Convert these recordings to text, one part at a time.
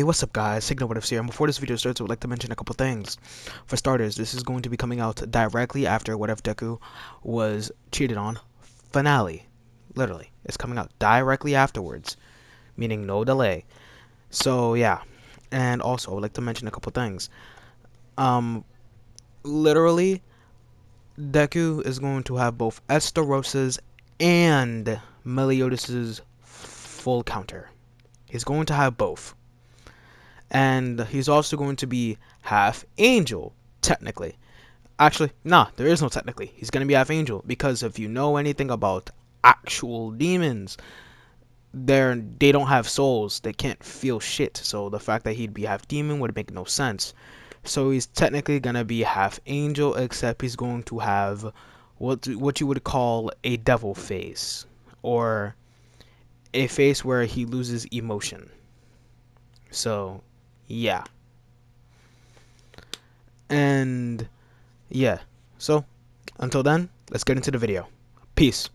Hey, what's up guys, Signal What's here, and before this video starts I would like to mention a couple things. For starters, this is going to be coming out directly after whatever Deku was cheated on finale. Literally, it's coming out directly afterwards, meaning no delay. So yeah, and also I would like to mention a couple things. Literally, Deku is going to have both Estarosa's and Meliodas' full counter. He's going to have both. And he's also going to be half angel, technically. Actually, nah, there is no technically. He's going to be half angel, because if you know anything about actual demons, they don't have souls. They can't feel shit. So the fact that he'd be half demon would make no sense. So he's technically going to be half angel, except he's going to have what you would call a devil face, or a face where he loses emotion. So, yeah. And yeah, so until then, let's get into the video. Peace.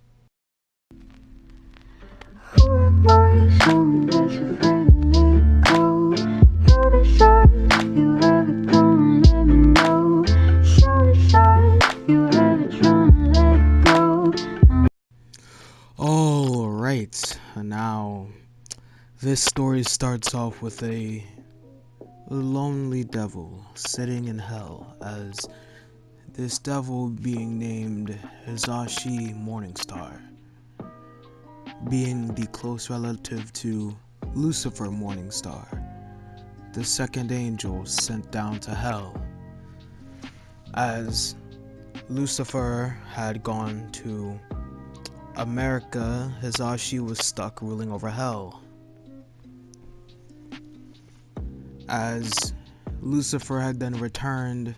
Alright, now this story starts off with a lonely devil sitting in hell, as this devil being named Hizashi Morningstar, being the close relative to Lucifer Morningstar, the second angel sent down to hell. As Lucifer had gone to America, Hizashi was stuck ruling over hell. As Lucifer had then returned,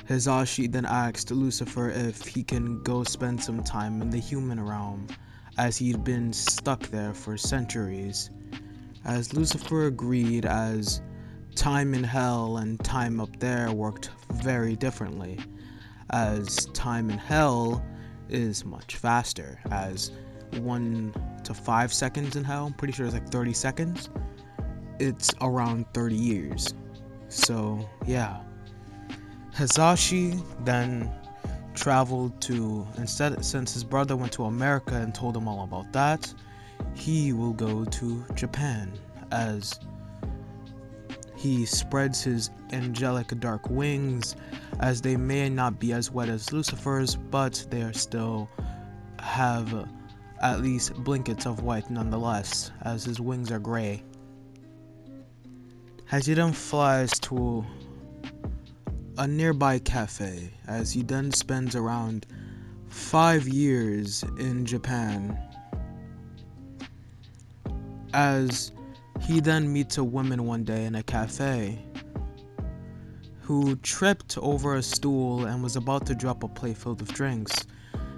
Hizashi then asked Lucifer if he can go spend some time in the human realm, as he'd been stuck there for centuries. As Lucifer agreed, as time in hell and time up there worked very differently, as time in hell is much faster, as 1 to 5 seconds in hell, I'm pretty sure it's like 30 seconds, it's around 30 years. So yeah, Hizashi then traveled to, since his brother went to America and told him all about that, he will go to Japan, as he spreads his angelic dark wings, as they may not be as wet as Lucifer's, but they are still have at least blinkets of white nonetheless, as his wings are gray. As he then flies to a nearby cafe, as he then spends around 5 years in Japan, as he then meets a woman one day in a cafe who tripped over a stool and was about to drop a plate filled with drinks.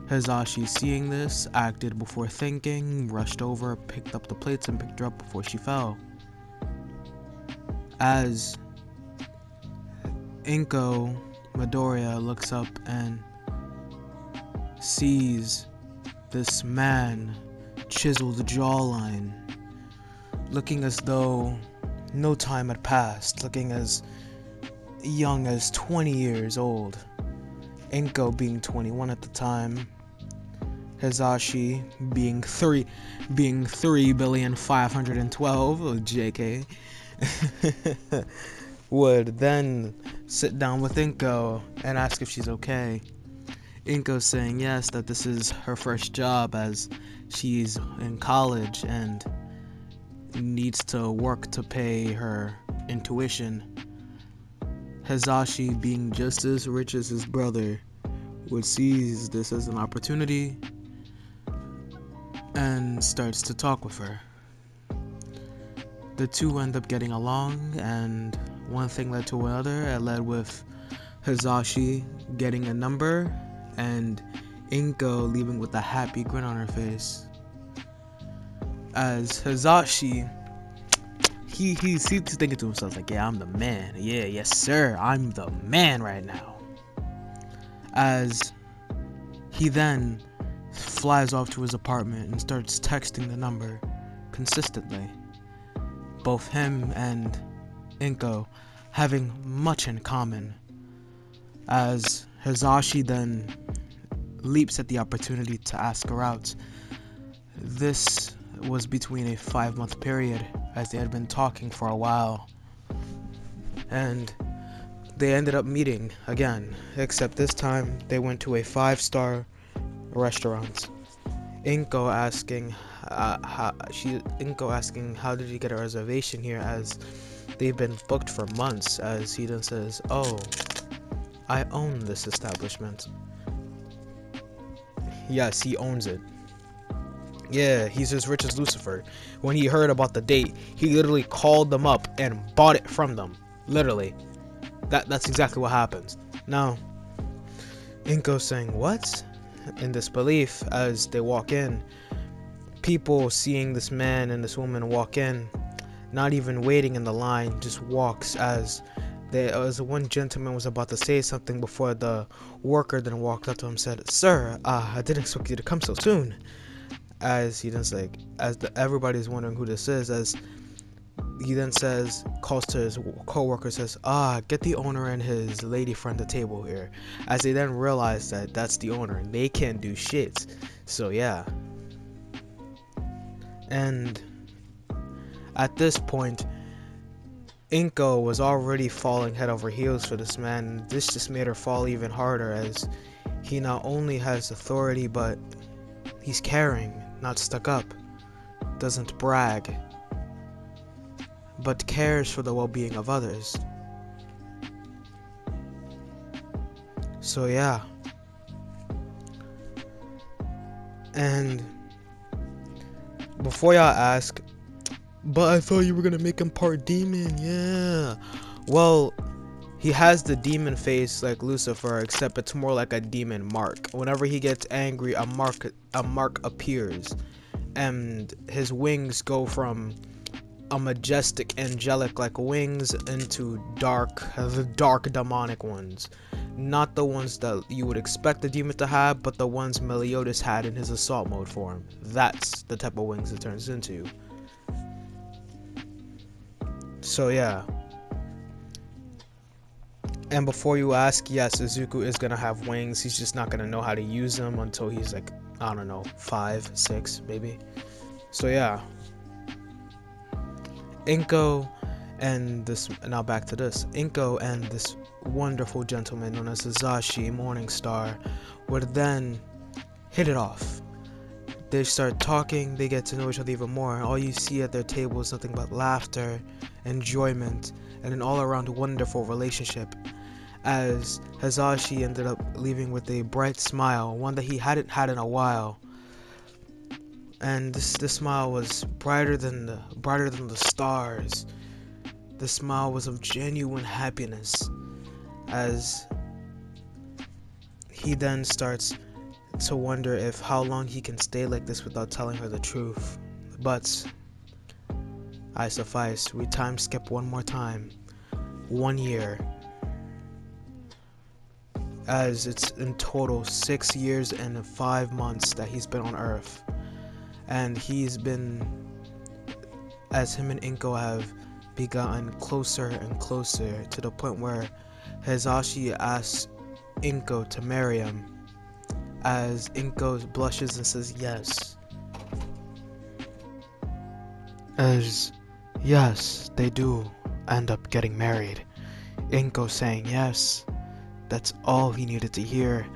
Hizashi, seeing this, acted before thinking, rushed over, picked up the plates and picked her up before she fell. As Inko Midoriya looks up and sees this man, chiseled jawline, looking as though no time had passed, looking as young as 20 years old. Inko being 21 at the time, Hizashi being 3,512,000,000, JK, would then sit down with Inko and ask if she's okay. Inko saying yes, that this is her first job, as she's in college and needs to work to pay her intuition. Hizashi, being just as rich as his brother, would seize this as an opportunity and starts to talk with her. The two end up getting along, and one thing led to another. It led with Hizashi getting a number and Inko leaving with a happy grin on her face. As Hizashi, he's thinking to himself like, yeah, I'm the man. Yeah, yes sir, I'm the man right now. As he then flies off to his apartment and starts texting the number consistently. both him and Inko having much in common, as Hizashi then leaps at the opportunity to ask her out. This was between a 5-month period, as they had been talking for a while, and they ended up meeting again, except this time they went to a 5-star restaurant. Inko asking how did he get a reservation here, as they've been booked for months, as he then says, "Oh, I own this establishment." Yes, he owns it. Yeah, he's as rich as Lucifer. When he heard about the date, he literally called them up and bought it from them. Literally. That's exactly what happens. Now, Inko's saying, "What?" in disbelief as they walk in. People seeing this man and this woman walk in, not even waiting in the line, just walks, as one gentleman was about to say something before the worker then walked up to him and said, "Sir, I didn't expect you to come so soon." As he then like, everybody's wondering who this is, as he then calls to his co-worker, says, "Get the owner and his lady friend the table here." As they then realize that that's the owner and they can't do shit. So yeah. And at this point, Inko was already falling head over heels for this man. This just made her fall even harder, as he not only has authority, but he's caring, not stuck up, doesn't brag, but cares for the well-being of others. So yeah. And before y'all ask, "But I thought you were gonna make him part demon." Yeah. Well, he has the demon face like Lucifer, except it's more like a demon mark. Whenever he gets angry, a mark appears, and his wings go from a majestic angelic like wings into dark demonic ones. Not the ones that you would expect a demon to have, but the ones Meliodas had in his assault mode form. That's the type of wings it turns into. So yeah. And before you ask, yes, Izuku is gonna have wings. He's just not gonna know how to use them until he's like, I don't know, 5, 6 maybe. So yeah. Inko and this, now back to this. Inko and this wonderful gentleman known as Hizashi Morningstar would then hit it off. They start talking, they get to know each other even more. All you see at their table is nothing but laughter, enjoyment, and an all-around wonderful relationship, as Hizashi ended up leaving with a bright smile, one that he hadn't had in a while. And this smile was brighter than the stars. The smile was of genuine happiness, as he then starts to wonder if how long he can stay like this without telling her the truth. But I suffice, we time skip one more time. 1 year, as it's in total 6 years and 5 months that he's been on Earth, and he's been, as him and Inko have begotten closer and closer, to the point where Hizashi asks Inko to marry him, as Inko blushes and says yes. As yes, they do end up getting married. Inko saying yes. That's all he needed to hear,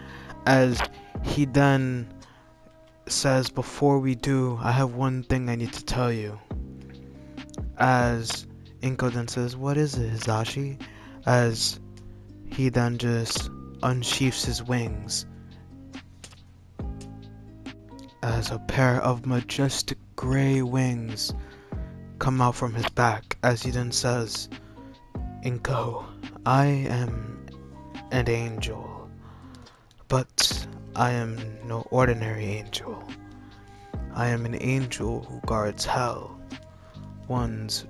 as he then says, "Before we do, I have one thing I need to tell you." As Inko then says, "What is it, Hizashi?" As he then just unsheaths his wings, as a pair of majestic gray wings come out from his back, as he then says, "Inko, I am an angel, but I am no ordinary angel. I am an angel who guards hell, ones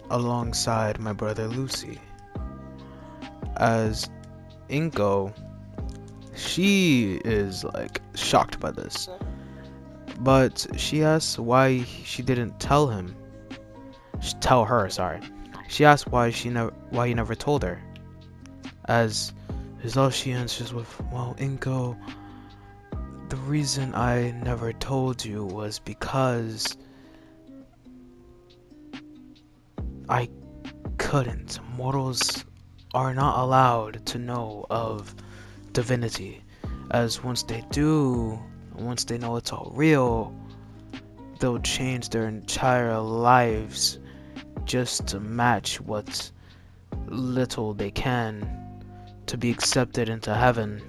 alongside my brother Lucy." As Inko, she is like shocked by this, but she asks why she didn't tell him. tell her, sorry. She asks why he never told her. As Hizashi answers with, well, Inko, the reason I never told you was because I couldn't. Mortals are not allowed to know of divinity, as once they do, once they know it's all real, they'll change their entire lives just to match what little they can to be accepted into heaven.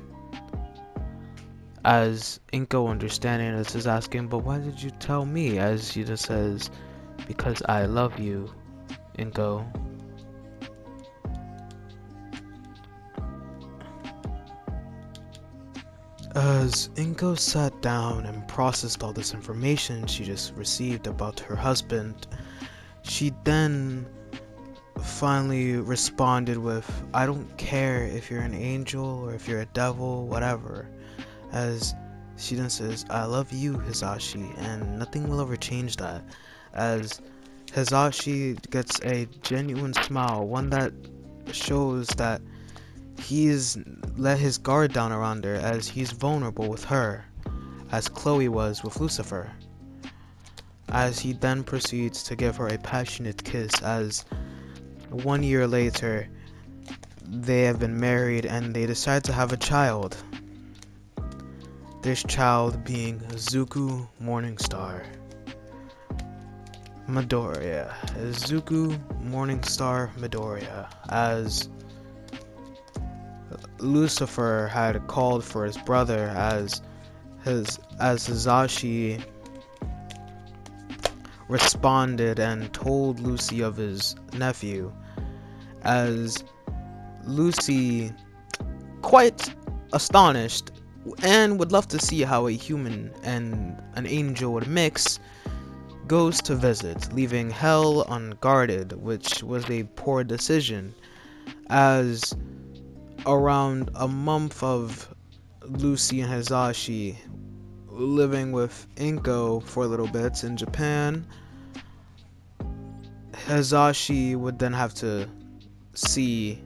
As Inko understanding this is asking, but why did you tell me? As she just says, because I love you, Inko. As Inko sat down and processed all this information she just received about her husband, she then finally responded with, I don't care if you're an angel or if you're a devil, whatever. As she then says, I love you, Hizashi, and nothing will ever change that. As Hizashi gets a genuine smile, one that shows that he's let his guard down around her, as he's vulnerable with her, as Chloe was with Lucifer. As he then proceeds to give her a passionate kiss, as 1 year later, they have been married and they decide to have a child. This child being Zuko Morningstar Midoriya. Zuko Morningstar Midoriya, as Lucifer had called for his brother, as Hizashi responded and told Lucy of his nephew, as Lucy, quite astonished and would love to see how a human and an angel would mix, goes to visit, leaving Hell unguarded, which was a poor decision, as around a month of Lucy and Hizashi living with Inko for a little bit in Japan, Hizashi would then have to see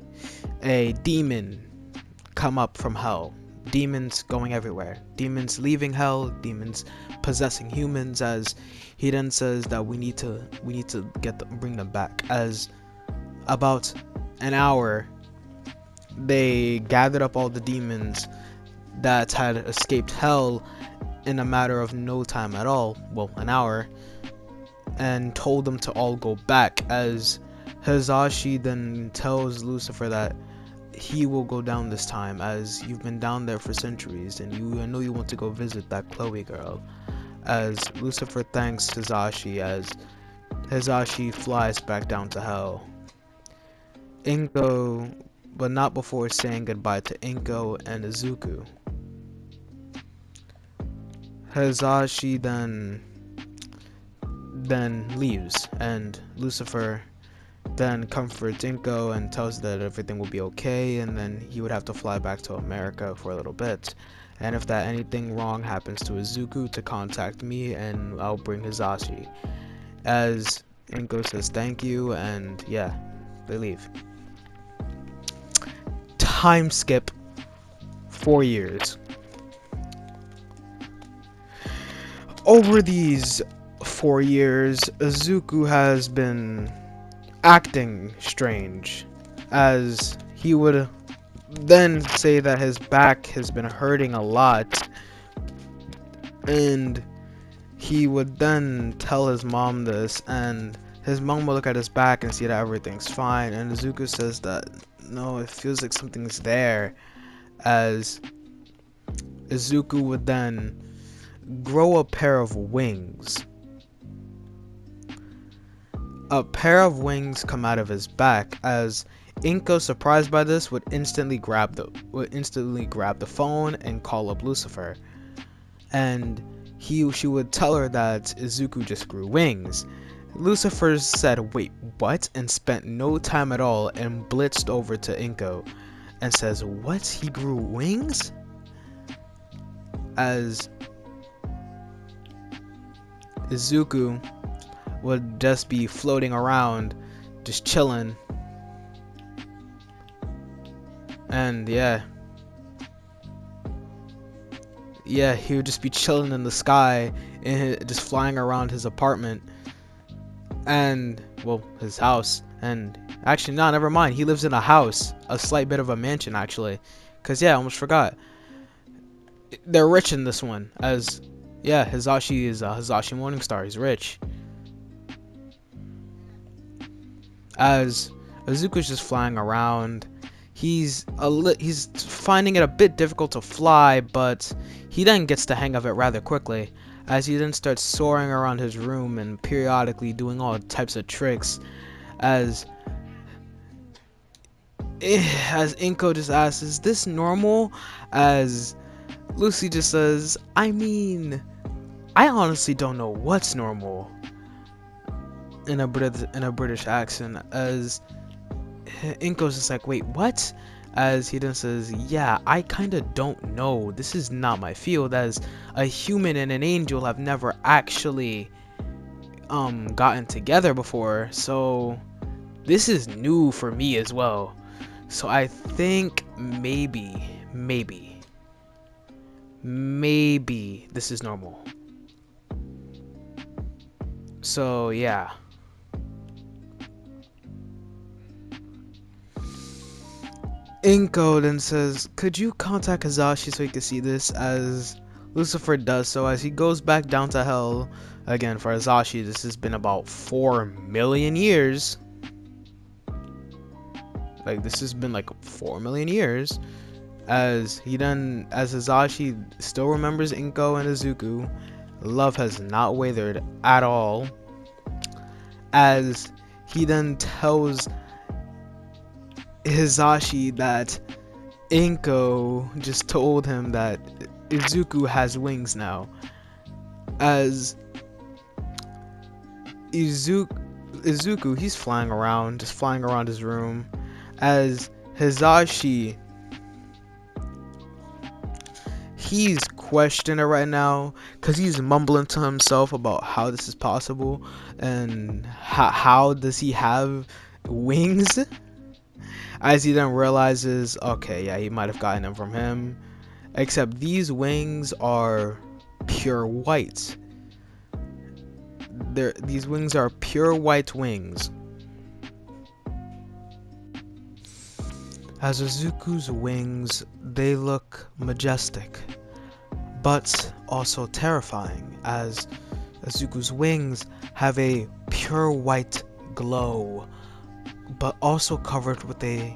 a demon come up from hell. Demons going everywhere. Demons leaving hell, demons possessing humans, as he then says that we need to bring them back. As about an hour, they gathered up all the demons that had escaped hell in a matter of no time at all, well, an hour, and told them to all go back. As Hizashi then tells Lucifer that he will go down this time, as you've been down there for centuries and I know you want to go visit that Chloe girl. As Lucifer thanks Hizashi, as Hizashi flies back down to hell. Inko, but not before saying goodbye to Inko and Izuku. Hizashi then leaves, and Lucifer then comforts Inko and tells her that everything will be okay, and then he would have to fly back to America for a little bit. And if that anything wrong happens to Izuku, to contact me and I'll bring Hizashi. As Inko says thank you, and yeah, they leave. Time skip 4 years. Over these 4 years, Izuku has been acting strange, as he would then say that his back has been hurting a lot, and he would then tell his mom this, and his mom would look at his back and see that everything's fine, and Izuku says that no, it feels like something's there, as Izuku would then grow a pair of wings. A pair of wings come out of his back, as Inko, surprised by this, would instantly grab the phone and call up Lucifer. And she would tell her that Izuku just grew wings. Lucifer said, wait, what? And spent no time at all and blitzed over to Inko and says, what? He grew wings? As Izuku would just be floating around, just chilling. And yeah, he would just be chilling in the sky, just flying around his apartment, and well, his house. And actually, no, never mind. He lives in a house, a slight bit of a mansion, actually. Cause yeah, I almost forgot. They're rich in this one, as yeah, Hizashi is Hizashi Morningstar. He's rich. As Izuku's just flying around, he's finding it a bit difficult to fly, but he then gets the hang of it rather quickly, as he then starts soaring around his room and periodically doing all types of tricks. As Inko just asks, "Is this normal?" As Lucy just says, "I mean, I honestly don't know what's normal," in a British accent. As Inko's just like, "Wait, what?" As he then says, "Yeah, I kinda don't know. This is not my field, as a human and an angel have never actually gotten together before, so this is new for me as well. So I think maybe this is normal." So yeah. Inko then says, "Could you contact Hizashi so he can see this?" As Lucifer does so, as he goes back down to hell. Again, for Hizashi, this has been about 4 million years. Like, this has been like 4 million years. As Hizashi still remembers Inko and Izuku. Love has not wavered at all. As he then tells Hizashi that Inko just told him that Izuku has wings now. As Izuku, he's flying around, just flying around his room. As Hizashi, he's questioning it right now, because he's mumbling to himself about how this is possible, and how does he have wings? As he then realizes, okay, yeah, he might have gotten them from him. Except these wings are pure white. These wings are pure white wings. As Izuku's wings, they look majestic, but also terrifying, as Izuku's wings have a pure white glow, but also covered with a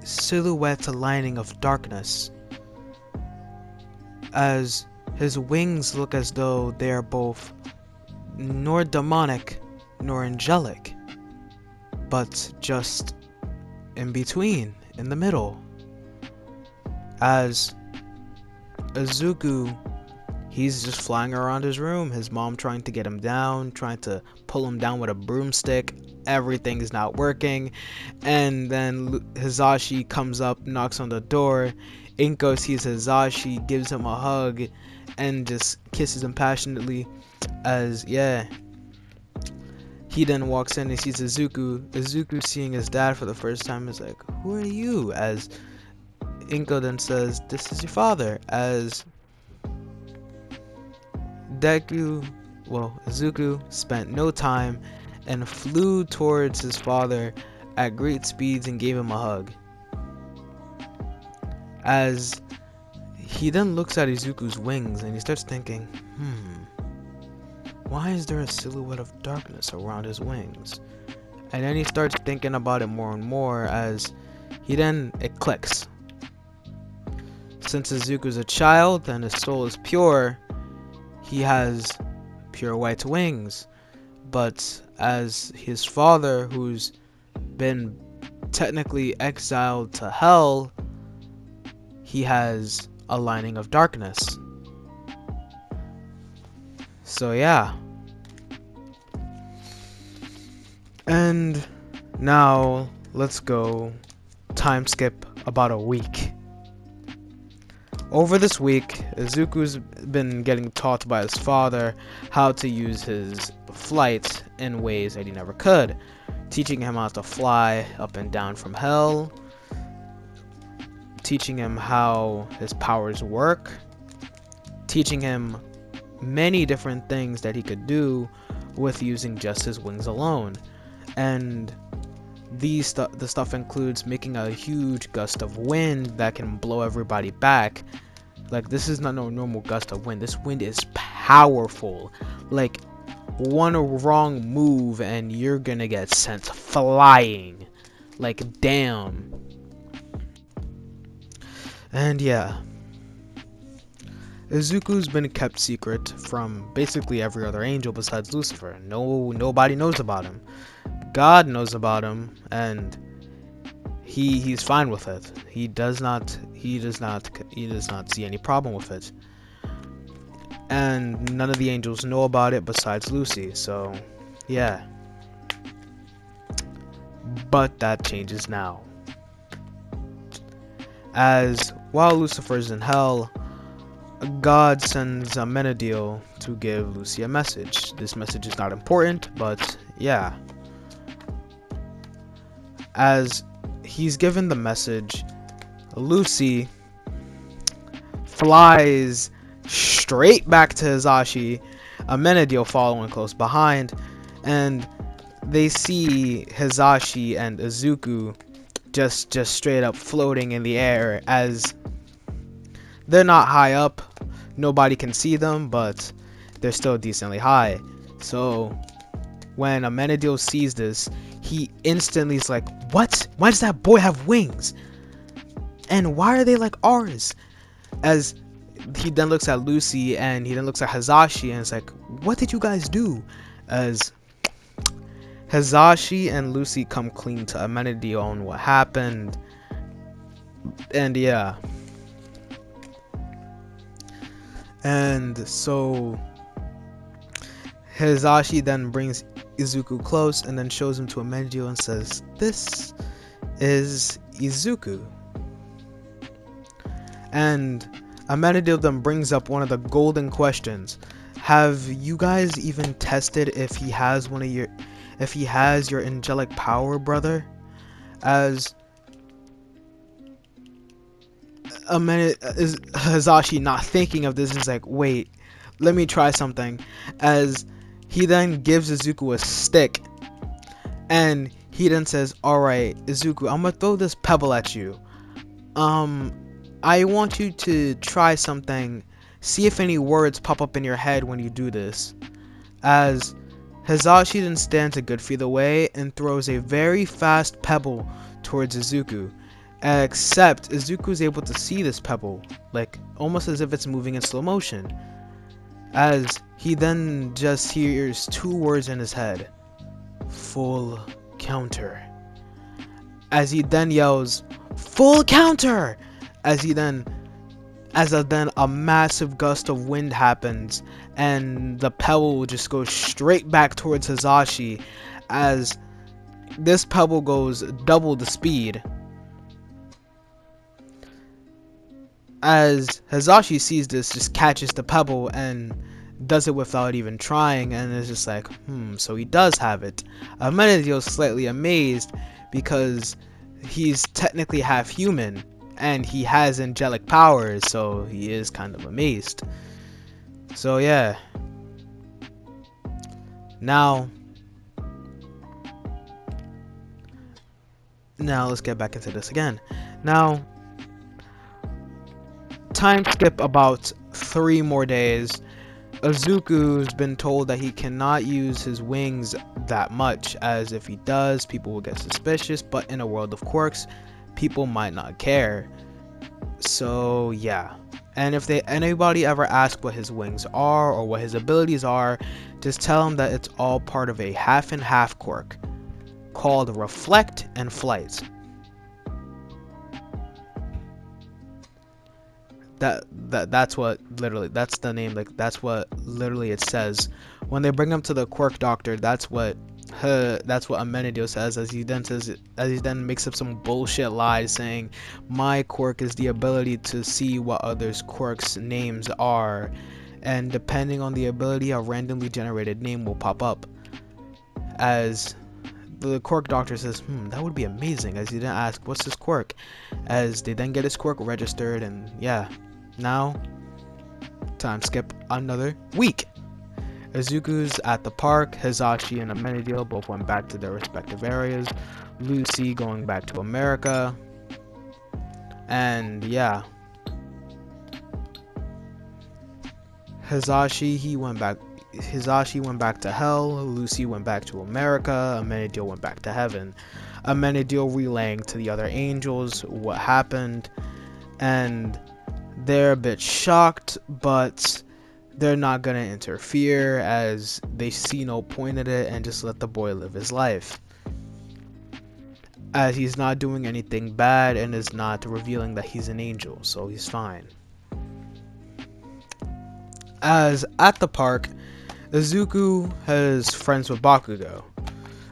silhouette lining of darkness. As his wings look as though they are both nor demonic nor angelic, but just in between, in the middle. As Izuku, he's just flying around his room, his mom trying to get him down, trying to pull him down with a broomstick. Everything is not working. And then Hizashi comes up, knocks on the door. Inko sees Hizashi, gives him a hug, and just kisses him passionately. As yeah, he then walks in and sees Izuku seeing his dad for the first time is like, "Who are you?" As Inko then says, "This is your father." As Izuku spent no time and flew towards his father at great speeds and gave him a hug. As he then looks at Izuku's wings and he starts thinking, why is there a silhouette of darkness around his wings? And then he starts thinking about it more and more, as it clicks. Since Izuku's a child and his soul is pure, he has pure white wings. But as his father, who's been technically exiled to hell, he has a lining of darkness. So yeah. And now let's go time skip about a week. Over this week, Izuku's been getting taught by his father how to use his flight in ways that he never could, teaching him how to fly up and down from hell, teaching him how his powers work, teaching him many different things that he could do with using just his wings alone. And the stuff includes making a huge gust of wind that can blow everybody back. Like, this is not no normal gust of wind. This wind is powerful. Like, one wrong move and you're gonna get sent flying. Like, damn. And yeah, Izuku's been kept secret from basically every other angel besides Lucifer. Nobody knows about him. God knows about him, and he's fine with it. He does not see any problem with it. And none of the angels know about it besides Lucy. So, yeah. But that changes now. As while Lucifer's in hell, God sends Amenadiel to give Lucy a message. This message is not important, but yeah. As he's given the message, Lucy flies straight back to Hizashi, Amenadiel following close behind, and they see Hizashi and Izuku just straight up floating in the air. As they're not high up, nobody can see them, but they're still decently high. So when Amenadiel sees this, he instantly is like, what? Why does that boy have wings? And why are they like ours? As he then looks at Lucy, and he then looks at Hizashi, and it's like, what did you guys do? As Hizashi and Lucy come clean to Amenadiel on what happened. And yeah. And so Hizashi then brings Izuku close and then shows him to Amenadiel and says, this is Izuku. And Amenadiel then brings up one of the golden questions. Have you guys even tested if he has your angelic power, brother? As Hizashi, not thinking of this, is like, wait, let me try something. As he then gives Izuku a stick, and he then says, alright, Izuku, I'm gonna throw this pebble at you. I want you to try something. See if any words pop up in your head when you do this. As Hizashi then stands a good feet away and throws a very fast pebble towards Izuku. Except Izuku is able to see this pebble, like almost as if it's moving in slow motion. As he then just hears two words in his head. Full counter. As he then yells, full counter! As a massive gust of wind happens, and the pebble just goes straight back towards Hizashi, as this pebble goes double the speed. As Hizashi sees this, just catches the pebble and does it without even trying, and is just like, so he does have it. Amenadiel's slightly amazed because he's technically half human and he has angelic powers, so he is kind of amazed. So yeah. Now let's get back into this again. Now, time skip about 3 more days. Izuku's been told that he cannot use his wings that much, as if he does, people will get suspicious, but in a world of quirks, people might not care. So yeah. And if anybody ever asks what his wings are or what his abilities are, just tell him that it's all part of a half and half quirk called reflect and flight. That's what literally, that's the name, like that's what literally it says when they bring him to the quirk doctor. That's what Amenadiel says, as he then makes up some bullshit lies saying my quirk is the ability to see what others' quirks names are, and depending on the ability, a randomly generated name will pop up. As the quirk doctor says, that would be amazing, as he then asks, what's his quirk? As they then get his quirk registered, and yeah, now, time skip another week. Izuku's at the park, Hizashi and Amenadiel both went back to their respective areas, Lucy going back to America, and yeah. Hizashi went back to hell, Lucy went back to America, Amenadiel went back to heaven. Amenadiel relaying to the other angels what happened, and they're a bit shocked, but they're not gonna interfere as they see no point in it and just let the boy live his life, as he's not doing anything bad and is not revealing that he's an angel, so he's fine. As at the park, Izuku has friends with Bakugo.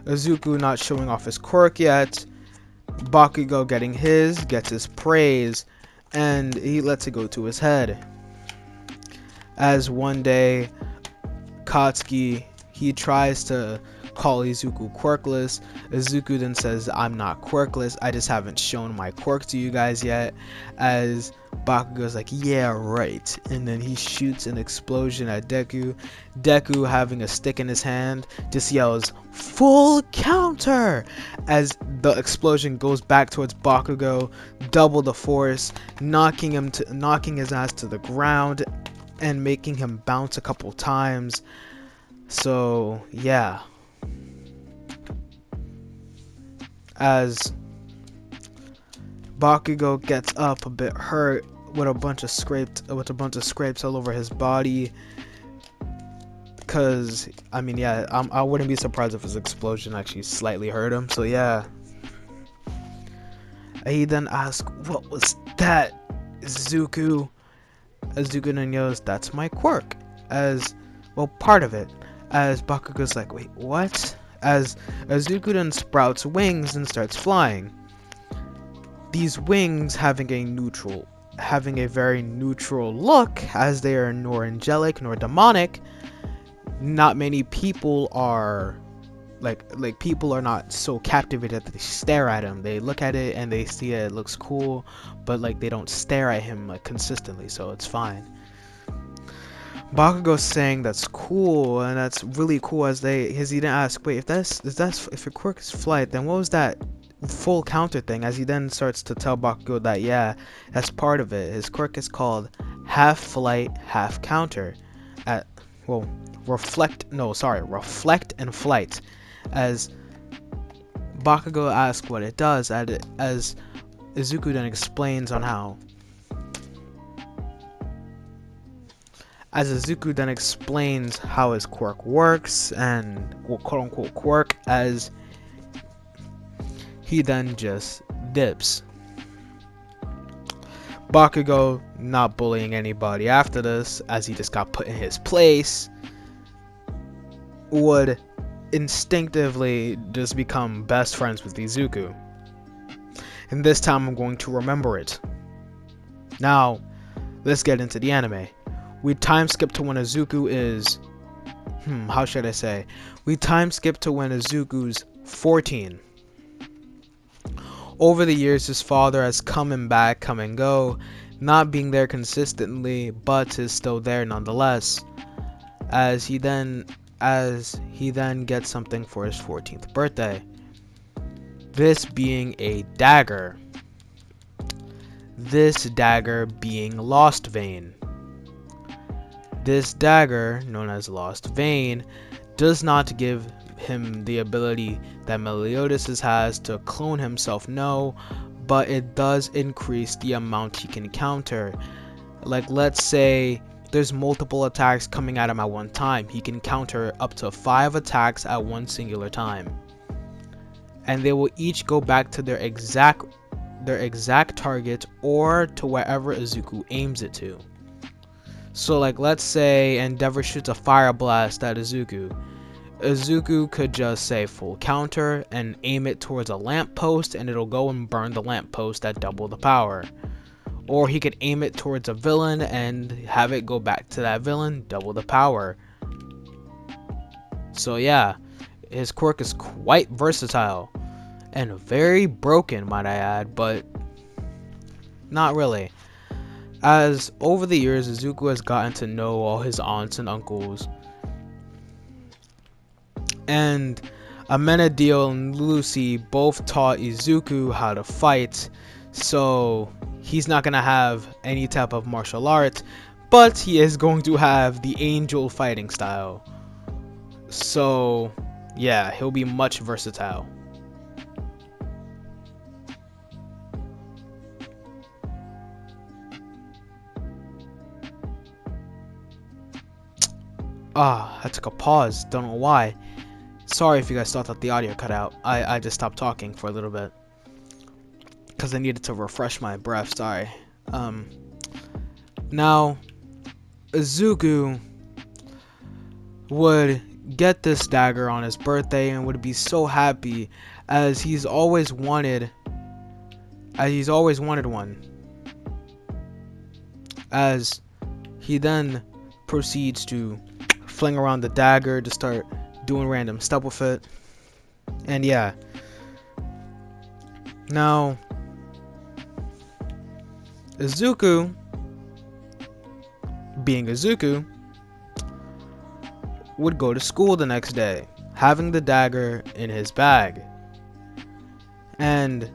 Izuku not showing off his quirk yet, Bakugo gets his praise, and he lets it go to his head. As one day, Katsuki, he tries to call Izuku quirkless. Izuku then says, I'm not quirkless, I just haven't shown my quirk to you guys yet. As Bakugo's like, yeah, right. And then he shoots an explosion at Deku. Deku, having a stick in his hand, just yells, full counter! As the explosion goes back towards Bakugo, double the force, knocking his ass to the ground and making him bounce a couple times. So yeah. As Bakugo gets up a bit hurt with a bunch of scrapes all over his body, because I mean, yeah, I wouldn't be surprised if his explosion actually slightly hurt him. So yeah. He then asks, what was that, Izuku? Izuku then yells, that's my quirk. As well, part of it. As Bakugo's like, wait, what? As Izuku then sprouts wings and starts flying. These wings having a very neutral look, as they are nor angelic nor demonic. Not many people are people are not so captivated that they stare at him. They look at it and they see it looks cool, but like they don't stare at him like consistently, so it's fine. Bakugo's saying that's cool, and that's really cool, as he then asks, wait, if your quirk is flight, then what was that full counter thing? As he then starts to tell Bakugo that yeah, that's part of it. His quirk is called half flight, half counter. Reflect and flight. As Bakugo asks what it does, as Izuku then explains on how. As Izuku then explains how his quirk works, and quote unquote quirk, as he then just dips. Bakugo not bullying anybody after this, as he just got put in his place, would instinctively just become best friends with Izuku. And this time I'm going to remember it. Now, let's get into the anime. We time skip to when Izuku is... how should I say? We time skip to when Izuku's 14. Over the years, his father has come and go, not being there consistently, but is still there nonetheless. As he then gets something for his 14th birthday. This being a dagger. This dagger being Lost Vein. This dagger, known as Lost Vein, does not give him the ability that Meliodas has to clone himself, no, but it does increase the amount he can counter. Like, let's say there's multiple attacks coming at him at one time. He can counter up to 5 attacks at one singular time. And they will each go back to their exact target or to wherever Izuku aims it to. So like, let's say Endeavor shoots a fire blast at Izuku. Izuku could just say full counter and aim it towards a lamppost, and it'll go and burn the lamppost at double the power. or he could aim it towards a villain and have it go back to that villain, double the power. So yeah, his quirk is quite versatile and very broken, might I add, but not really. As over the years, Izuku has gotten to know all his aunts and uncles, and Amenadiel and Lucy both taught Izuku how to fight, so he's not going to have any type of martial art, but he is going to have the angel fighting style. So yeah, he'll be much versatile. I took a pause, don't know why. Sorry if you guys thought that the audio cut out. I just stopped talking for a little bit because I needed to refresh my breath, sorry. Now, Izuku would get this dagger on his birthday and would be so happy as he's always wanted one. As he then proceeds to fling around the dagger to start doing random stuff with it. And yeah. Now, Izuku, being Izuku, would go to school the next day, having the dagger in his bag. And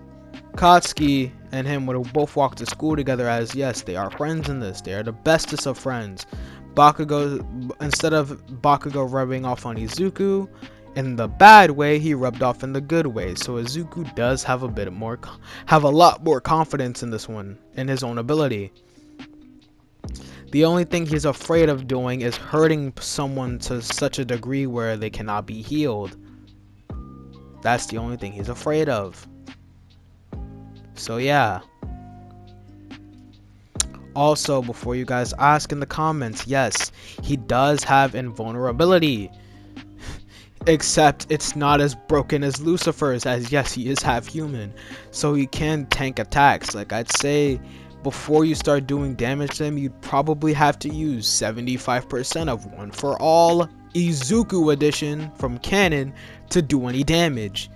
Katsuki and him would both walk to school together as, yes, they are friends in this. They are the bestest of friends. Instead of Bakugo rubbing off on Izuku in the bad way, he rubbed off in the good way. So Izuku does have a lot more confidence in this one, in his own ability. The only thing he's afraid of doing is hurting someone to such a degree where they cannot be healed. That's the only thing he's afraid of. So yeah. Also, before you guys ask in the comments, yes, he does have invulnerability. Except it's not as broken as Lucifer's, as yes, he is half human. So he can tank attacks. Like I'd say, before you start doing damage to him, you'd probably have to use 75% of One for All Izuku edition from canon to do any damage.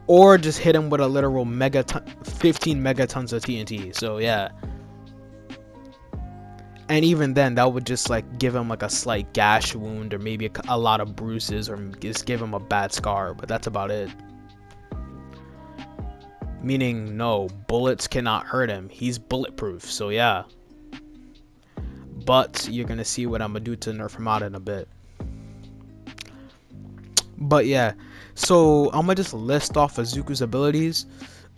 Or just hit him with a literal 15 megatons of TNT. So yeah. And even then, that would just like give him like a slight gash wound, or maybe a lot of bruises, or just give him a bad scar. But that's about it. Meaning, no, bullets cannot hurt him. He's bulletproof. So yeah. But you're gonna see what I'm gonna do to nerf him out in a bit. But yeah. So I'm gonna just list off Izuku's abilities.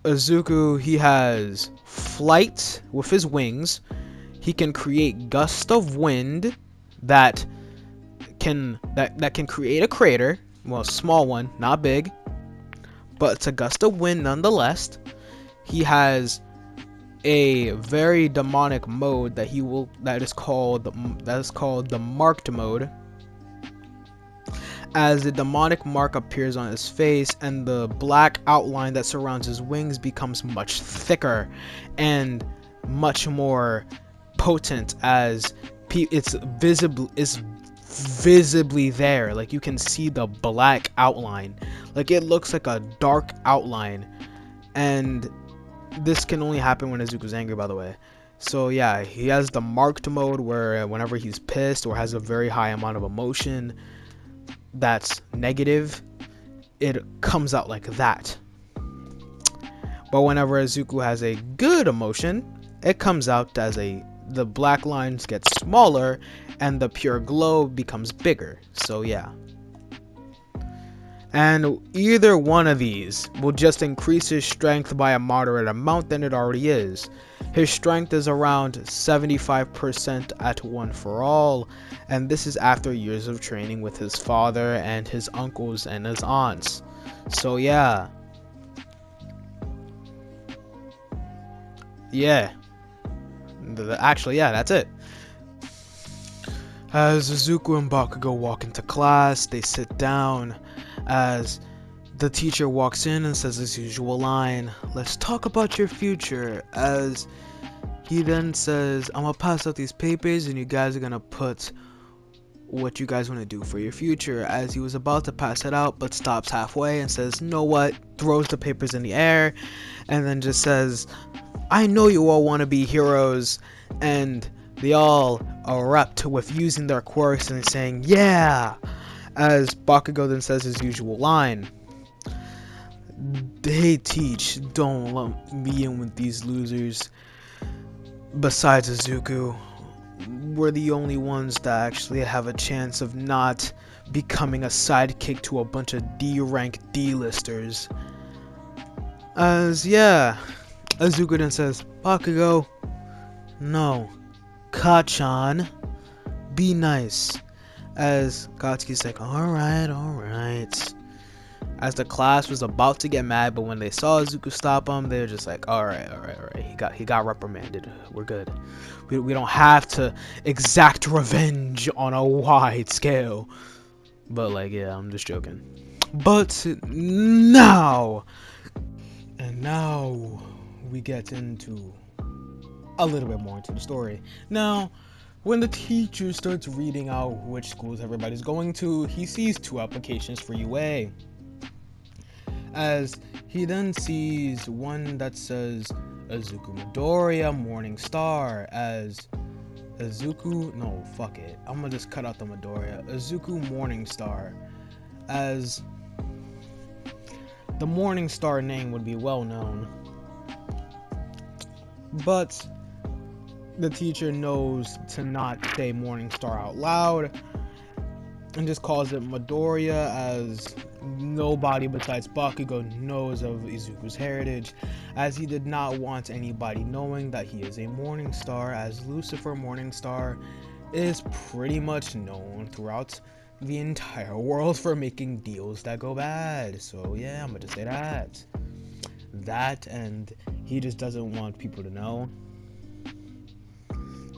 Izuku, he has flight with his wings. He can create gust of wind that can create a crater. Well, a small one, not big, but it's a gust of wind nonetheless. He has a very demonic mode that is called the marked mode. As the demonic mark appears on his face and the black outline that surrounds his wings becomes much thicker and much more potent, as it's visibly there. Like you can see the black outline, like it looks like a dark outline. And this can only happen when Izuku's angry, by the way. So yeah, he has the marked mode where whenever he's pissed or has a very high amount of emotion that's negative, it comes out like that. But whenever Izuku has a good emotion, it comes out as the black lines get smaller and the pure glow becomes bigger. So yeah. And either one of these will just increase his strength by a moderate amount than it already is. His strength is around 75% at One for All, and this is after years of training with his father and his uncles and his aunts. So yeah. Yeah. Actually, yeah, that's it. As Izuku and Bakugo walk into class, they sit down as The teacher walks in and says his usual line, "Let's talk about your future," as he then says, "I'm gonna pass out these papers and you guys are gonna put what you guys want to do for your future," as he was about to pass it out but stops halfway and says, "Know what?" Throws the papers in the air and then just says, "I know you all want to be heroes," and they all erupt with using their quirks and saying, "Yeah!" As Bakugo then says his usual line, "Hey Teach, don't lump me in with these losers. Besides Izuku, we're the only ones that actually have a chance of not becoming a sidekick to a bunch of D-rank D-listers." As yeah, Izuku then says, "Bakugo, no, Kachan, be nice." As Katsuki's like, alright. As the class was about to get mad, but when they saw Izuku stop him, they were just like, alright. He got reprimanded. We're good. We don't have to exact revenge on a wide scale. But like, yeah, I'm just joking. But now, we get into a little bit more into the story. Now, when the teacher starts reading out which schools everybody's going to, he sees 2 applications for UA. As he then sees one that says Izuku Midoriya Morning Star, as Izuku, no, fuck it, I'm gonna just cut out the Midoriya, Izuku Morning Star, as the Morning Star name would be well known, but the teacher knows to not say Morning Star out loud and just calls it Midoriya, as nobody besides Bakugo knows of Izuku's heritage, as he did not want anybody knowing that he is a Morning Star, as Lucifer Morning Star is pretty much known throughout the entire world for making deals that go bad. So yeah, I'm gonna just say that, and he just doesn't want people to know.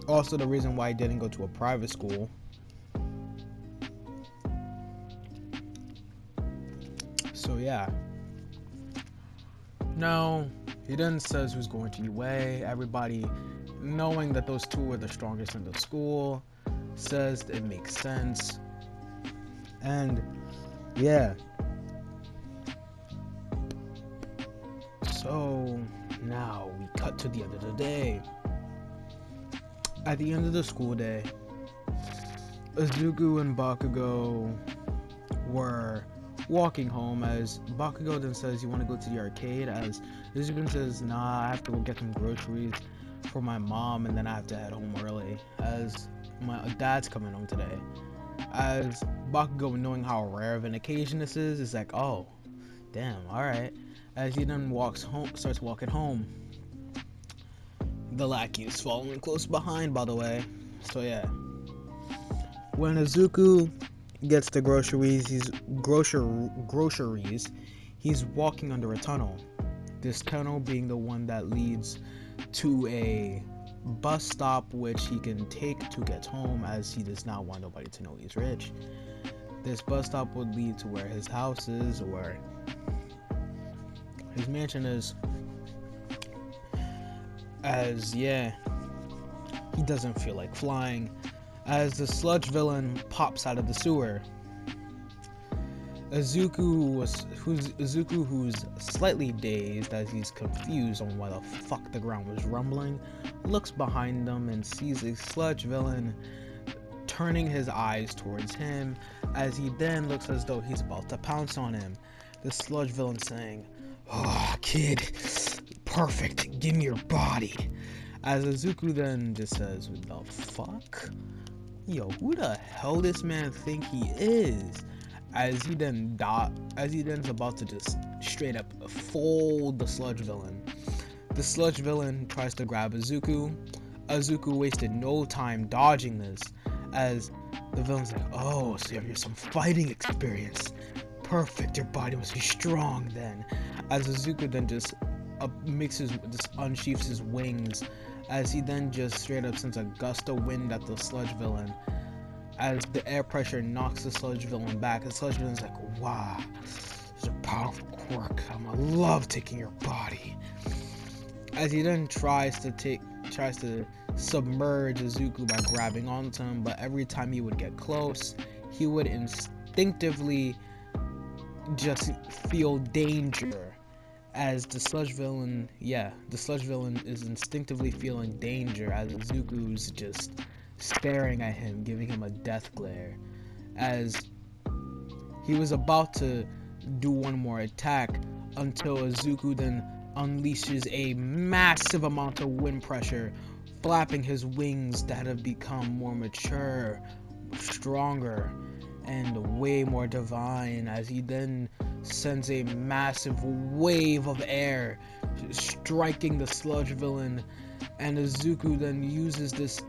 Also, the reason why he didn't go to a private school. So yeah. Now, he then says who's going to UA. Everybody, knowing that those 2 are the strongest in the school, says it makes sense. And yeah. So now we cut to the end of the day. At the end of the school day, Izuku and Bakugo were walking home, as Bakugo then says, "You want to go to the arcade?" As Izuku says, "Nah, I have to go get some groceries for my mom and then I have to head home early, as my dad's coming home today." As Bakugo, knowing how rare of an occasion this is like, "Oh, damn, alright." As he then starts walking home. The lackey is following close behind, by the way. So yeah. When Izuku gets the groceries, he's walking under a tunnel. This tunnel being the one that leads to a bus stop which he can take to get home, as he does not want nobody to know he's rich. This bus stop would lead to where his house is, or his mansion is, as yeah, he doesn't feel like flying, as the sludge villain pops out of the sewer. Izuku, who's slightly dazed as he's confused on why the fuck the ground was rumbling, looks behind him and sees a sludge villain turning his eyes towards him, as he then looks as though he's about to pounce on him. The sludge villain saying, "Oh, kid, perfect, give me your body." As Izuku then just says, "What the fuck? Yo, who the hell this man think he is?" As he then is about to just straight up fold the sludge villain. The sludge villain tries to grab Izuku. Izuku wasted no time dodging this, as the villain's like, "Oh, so you have some fighting experience. Perfect, your body must be strong then." As Izuku then just unsheaths his wings, as he then just straight up sends a gust of wind at the sludge villain, as the air pressure knocks the sludge villain back. The sludge villain's like, "Wow, It's a powerful quirk. I'm gonna love taking your body. As he then tries to submerge Izuku by grabbing onto him, but every time he would get close, he would instinctively just feel danger. As the sludge villain, the sludge villain is instinctively feeling danger as Izuku's just staring at him, giving him a death glare. As he was about to do one more attack until Izuku then unleashes a massive amount of wind pressure, flapping his wings that have become more mature, stronger, and way more divine, as he then sends a massive wave of air striking the sludge villain, and Izuku then uses this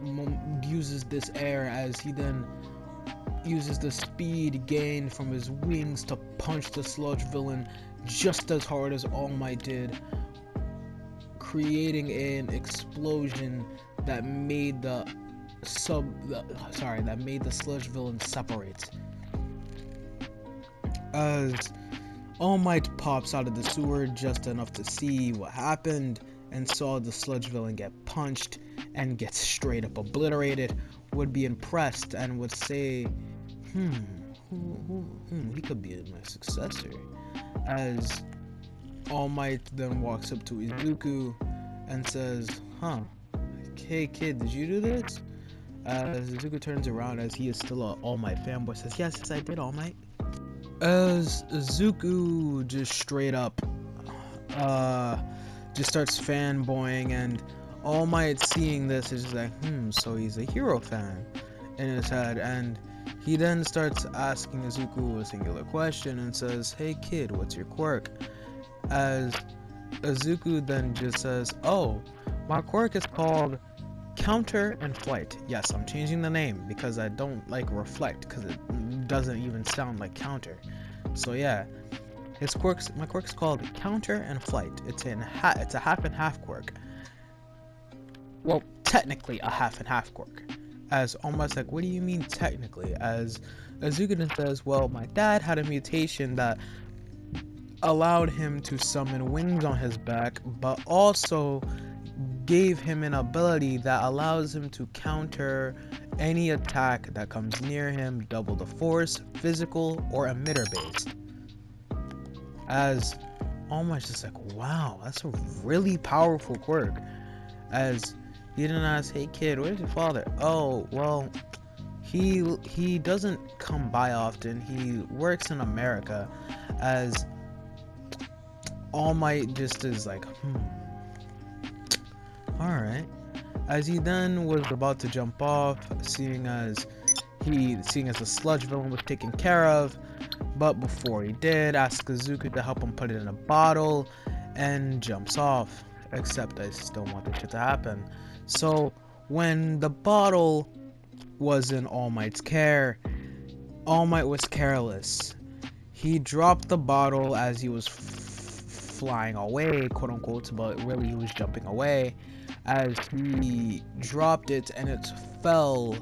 air as he then uses the speed gained from his wings to punch the sludge villain just as hard as All Might did, creating an explosion that made the sludge villain separate. As All Might pops out of the sewer just enough to see what happened and saw the sludge villain get punched and get straight up obliterated, would be impressed and would say, he could be my successor. As All Might then walks up to Izuku and says, hey kid, did you do this? As Izuku turns around, as he is still a All Might fanboy, says, yes, I did, All Might. As Izuku just straight up just starts fanboying, and All Might seeing this is just like, so he's a hero fan in his head, and he then starts asking Izuku a singular question and says, hey kid, what's your quirk? As Izuku then just says, oh, my quirk is called Counter and Flight. Yes, I'm changing the name because I don't like Reflect because it doesn't even sound like counter. So yeah, my quirk's called Counter and Flight. It's a half and half quirk. Well, technically a half and half quirk. As almost like, what do you mean technically? As Izuku then says, well, my dad had a mutation that allowed him to summon wings on his back, but also gave him an ability that allows him to counter any attack that comes near him, double the force, physical, or emitter based. As almost just like, wow, that's a really powerful quirk. As he didn't ask, hey kid, where's your father? Oh, well, he doesn't come by often. He works in America. As All Might just is like, alright. As he then was about to jump off, seeing as the sludge villain was taken care of, but before he did, asks Izuku to help him put it in a bottle and jumps off. Except I still want this shit to happen. So when the bottle was in All Might's care, All Might was careless. He dropped the bottle as he was flying away, quote unquote, but really he was jumping away. As he dropped it and it fell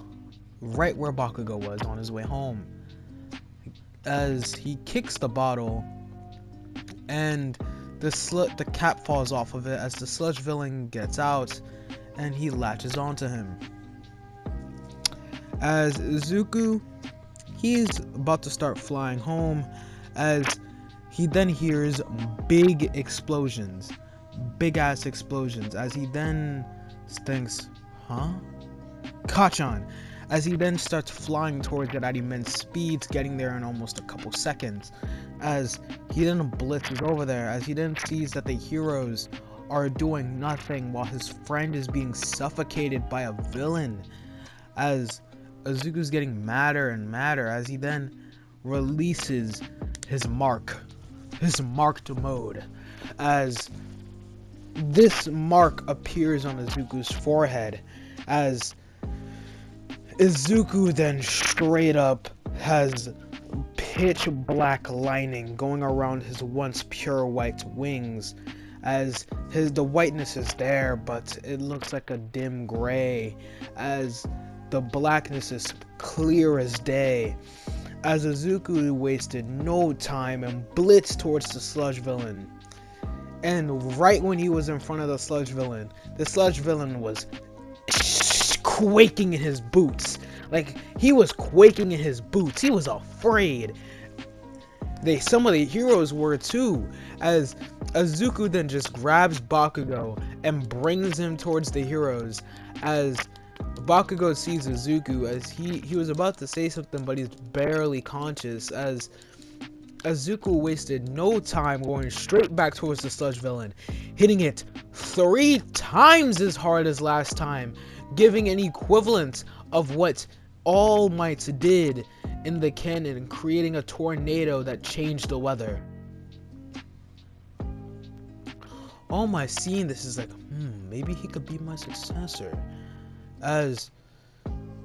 right where Bakugo was on his way home. As he kicks the bottle and the cap falls off of it as the sludge villain gets out and he latches onto him. As Izuku, he's about to start flying home as he then hears big explosions. Big ass explosions as he then thinks, Kachan, as he then starts flying towards it at immense speeds, getting there in almost a couple seconds. As he then blitzes over there, as he then sees that the heroes are doing nothing while his friend is being suffocated by a villain. As Izuku's getting madder and madder as he then releases his marked mode. As this mark appears on Izuku's forehead, as Izuku then straight up has pitch black lining going around his once pure white wings, as the whiteness is there but it looks like a dim gray, as the blackness is clear as day, as Izuku wasted no time and blitzed towards the sludge villain. And right when he was in front of the sludge villain was quaking in his boots. Like, he was quaking in his boots. He was afraid. Some of the heroes were too, as Izuku then just grabs Bakugo and brings him towards the heroes. As Bakugo sees Izuku, as he was about to say something, but he's barely conscious, as Izuku wasted no time going straight back towards the sludge villain, hitting it 3 times as hard as last time, giving an equivalent of what All Might did in the cannon, creating a tornado that changed the weather. All Might seeing this is like, maybe he could be my successor. As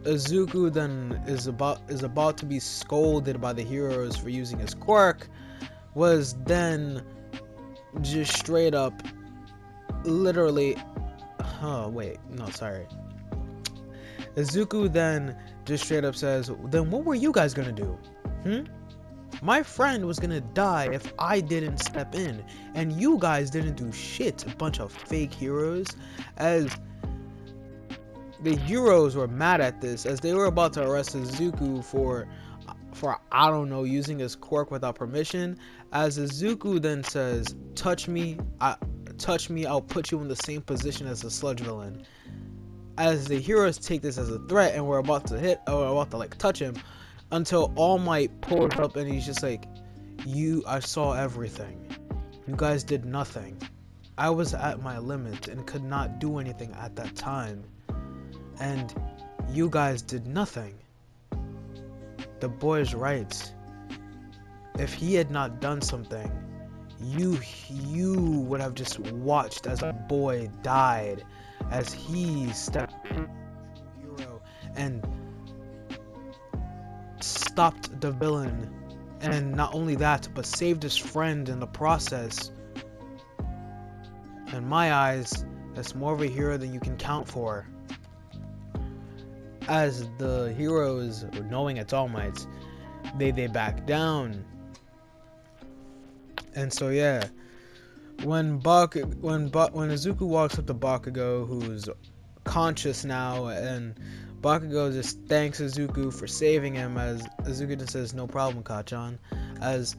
Izuku then is about to be scolded by the heroes for using his quirk, was then just straight up, literally, Izuku then just straight up says, then what were you guys gonna do? My friend was gonna die if I didn't step in, and you guys didn't do shit, a bunch of fake heroes. As the heroes were mad at this, as they were about to arrest Izuku for I don't know, using his quirk without permission. As Izuku then says, touch me, I'll put you in the same position as the sludge villain. As the heroes take this as a threat and we're about to like touch him, until All Might pulls up and he's just like, I saw everything. You guys did nothing. I was at my limit and could not do anything at that time. And you guys did nothing. The boy's right. If he had not done something, you would have just watched as a boy died, as he stepped hero and stopped the villain, and not only that, but saved his friend in the process. In my eyes, that's more of a hero than you can count for. As the heroes, knowing it's All Might, they back down. And so yeah, when Izuku walks up to Bakugo, who's conscious now, and Bakugo just thanks Izuku for saving him, as Izuku just says, no problem, Kachan. As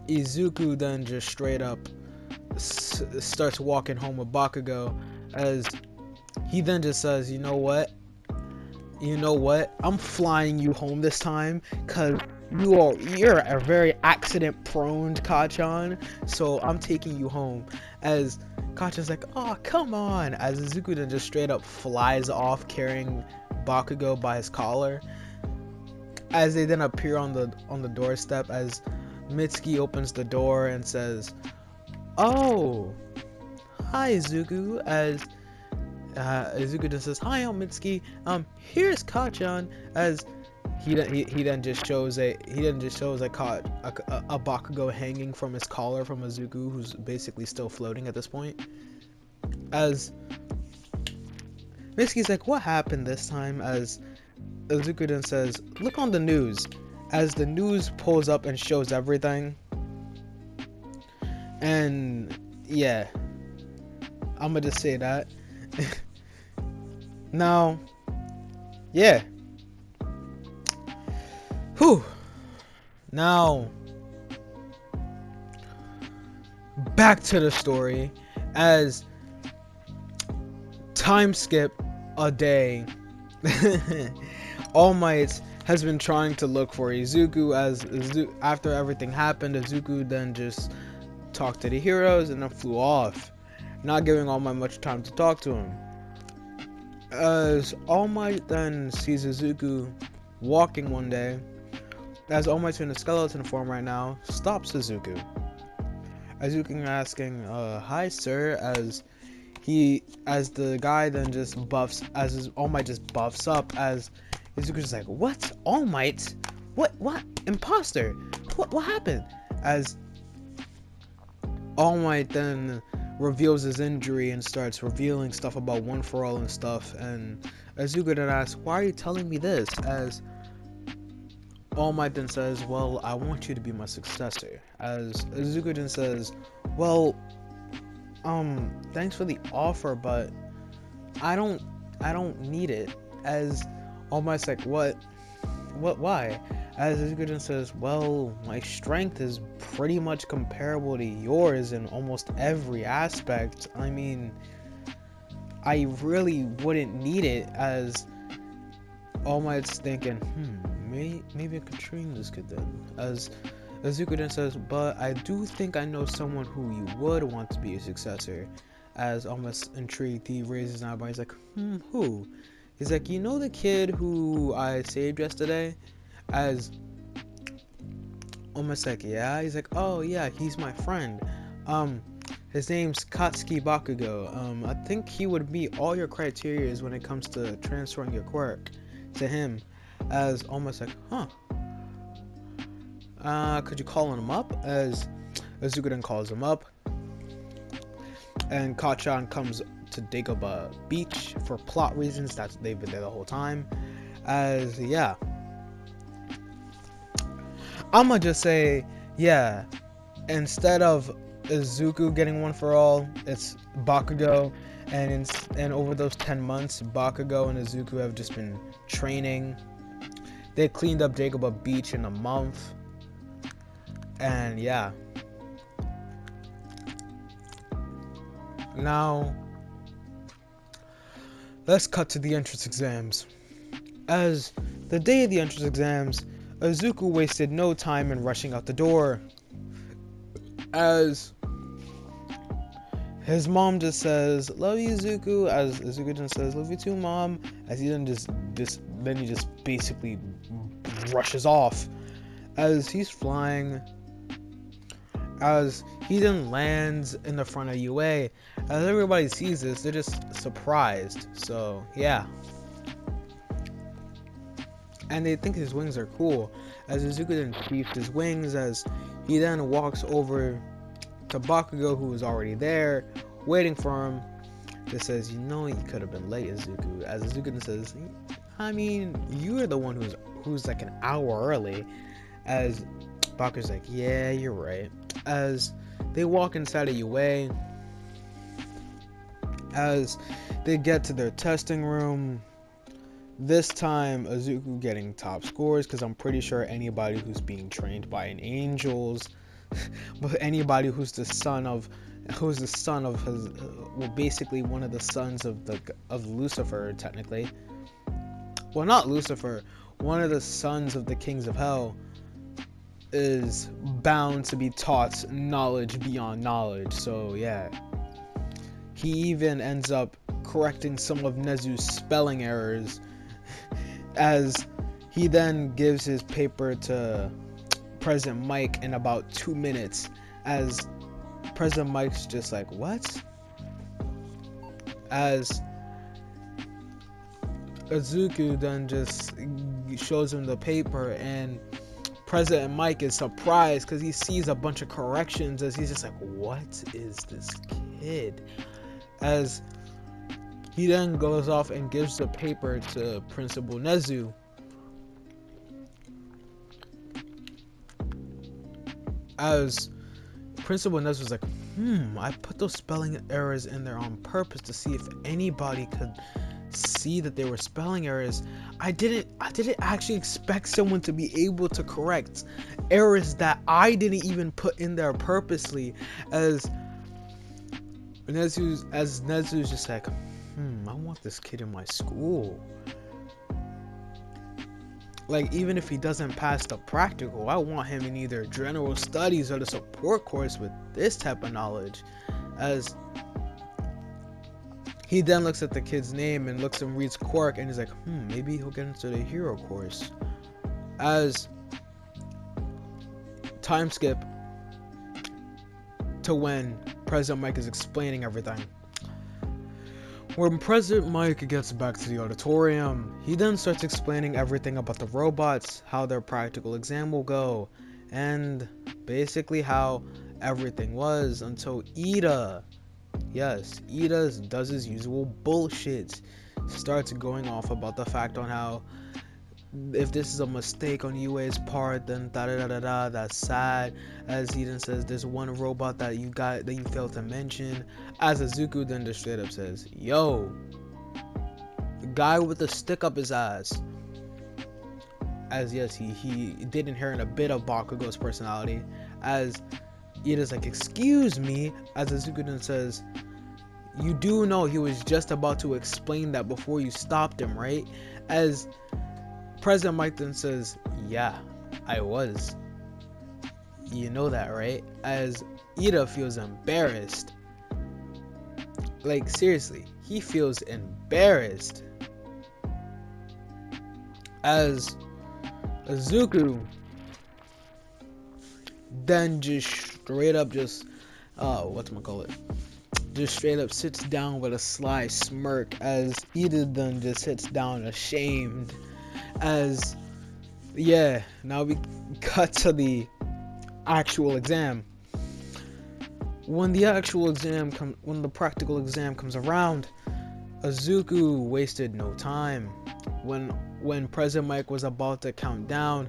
Izuku then just straight up starts walking home with Bakugo, as he then just says, you know what, I'm flying you home this time, cause you're a very accident prone Kachan, so I'm taking you home. As Kachan's like, oh come on, as Izuku then just straight up flies off carrying Bakugo by his collar. As they then appear on the doorstep, as Mitsuki opens the door and says, oh, hi Izuku. As Izuku just says, hi, I'm Mitsuki. Here's Kachan. As he then just shows a Bakugo hanging from his collar from Izuku, who's basically still floating at this point. As Mitsuki's like, what happened this time? As Izuku then says, look on the news. As the news pulls up and shows everything. And yeah, I'm gonna just say that. Now, yeah. Whew. Now, back to the story. As time skip a day, All Might has been trying to look for Izuku. After everything happened, Izuku then just talked to the heroes and then flew off, not giving All Might much time to talk to him. As All Might then sees Izuku walking one day, as All Might's in a skeleton form right now, stops Izuku. Izuku asking, hi sir, as the guy then just buffs, All Might just buffs up, as Izuku's like, what? All Might? What? Imposter? What happened? As All Might then reveals his injury and starts revealing stuff about One For All and stuff, and Izuku then asks, why are you telling me this? As All Might then says, well, I want you to be my successor. As Izuku then says, well, thanks for the offer, but I don't I don't need it. As All Might's like, why? As Izuku then says, well, my strength is pretty much comparable to yours in almost every aspect. I mean, I really wouldn't need it. As All Might's thinking, maybe I could train this kid then. As Izuku then says, but I do think I know someone who you would want to be your successor. As almost intrigued, he raises an eyebrow. He's like, who? He's like, you know the kid who I saved yesterday? As almost like, yeah. He's like, oh yeah, he's my friend. His name's Katsuki Bakugo. I think he would meet all your criterias when it comes to transferring your quirk to him. As almost like, could you call him up? As Izuku then calls him up, and Kachan comes to Dagobah Beach for plot reasons. That's they've been there the whole time. As yeah, I'ma just say yeah. Instead of Izuku getting one for all, it's Bakugo, and over those 10 months, Bakugo and Izuku have just been training. They cleaned up Dagobah Beach in a month, and yeah. Now, let's cut to the entrance exams. As the day of the entrance exams, Izuku wasted no time in rushing out the door. As his mom just says, love you, Izuku. As Izuku just says, love you too, mom. As he then just basically rushes off. As he's flying, as he then lands in the front of UA. As everybody sees this, they're just surprised. So yeah, and they think his wings are cool. As Izuku then keeps his wings, as he then walks over to Bakugo, who is already there waiting for him. Just says, you know, you could have been late, Izuku. As Izuku then says, I mean, you are the one who's like an hour early. As Bakugo's like, yeah, you're right. As they walk inside of UA, as they get to their testing room, this time Izuku getting top scores, because I'm pretty sure anybody who's being trained by an angels, but anybody who's the son of his, well, basically one of the sons of Lucifer, technically. Well, not Lucifer, one of the sons of the kings of hell, is bound to be taught knowledge beyond knowledge. So yeah, he even ends up correcting some of Nezu's spelling errors, as he then gives his paper to President Mike in about 2 minutes. As President Mike's just like, what? As Izuku then just shows him the paper, and President Mike is surprised because he sees a bunch of corrections, as he's just like, what is this kid? As he then goes off and gives the paper to Principal Nezu. As Principal Nezu was like, I put those spelling errors in there on purpose to see if anybody could see that they were spelling errors. I didn't actually expect someone to be able to correct errors that I didn't even put in there purposely. As Nezu's just like, I want this kid in my school. Like, even if he doesn't pass the practical, I want him in either general studies or the support course with this type of knowledge. As he then looks at the kid's name and looks and reads quirk, and he's like, maybe he'll get into the hero course. As time skip to when President Mike is explaining everything. When President Mike gets back to the auditorium, he then starts explaining everything about the robots, how their practical exam will go, and basically how everything was until Ida, yes, Ida does his usual bullshit, starts going off about the fact on how if this is a mistake on UA's part, then da da da da da. That's sad. As he then says, there's one robot that you failed to mention. As Izuku then just straight up says, "Yo, the guy with the stick up his ass." As yes, he did inherit a bit of Bakugo's personality. As Ida's like, "Excuse me," as Izuku then says, "You do know he was just about to explain that before you stopped him, right?" As President Mike then says, "Yeah, I was. You know that, right?" As Ida feels embarrassed. Like, seriously, he feels embarrassed. As Izuku then just straight up just, whatchamacallit, just straight up sits down with a sly smirk as Ida then just sits down ashamed. As, yeah, now we cut to the actual exam. When the practical exam comes around, Izuku wasted no time. When President Mike was about to count down,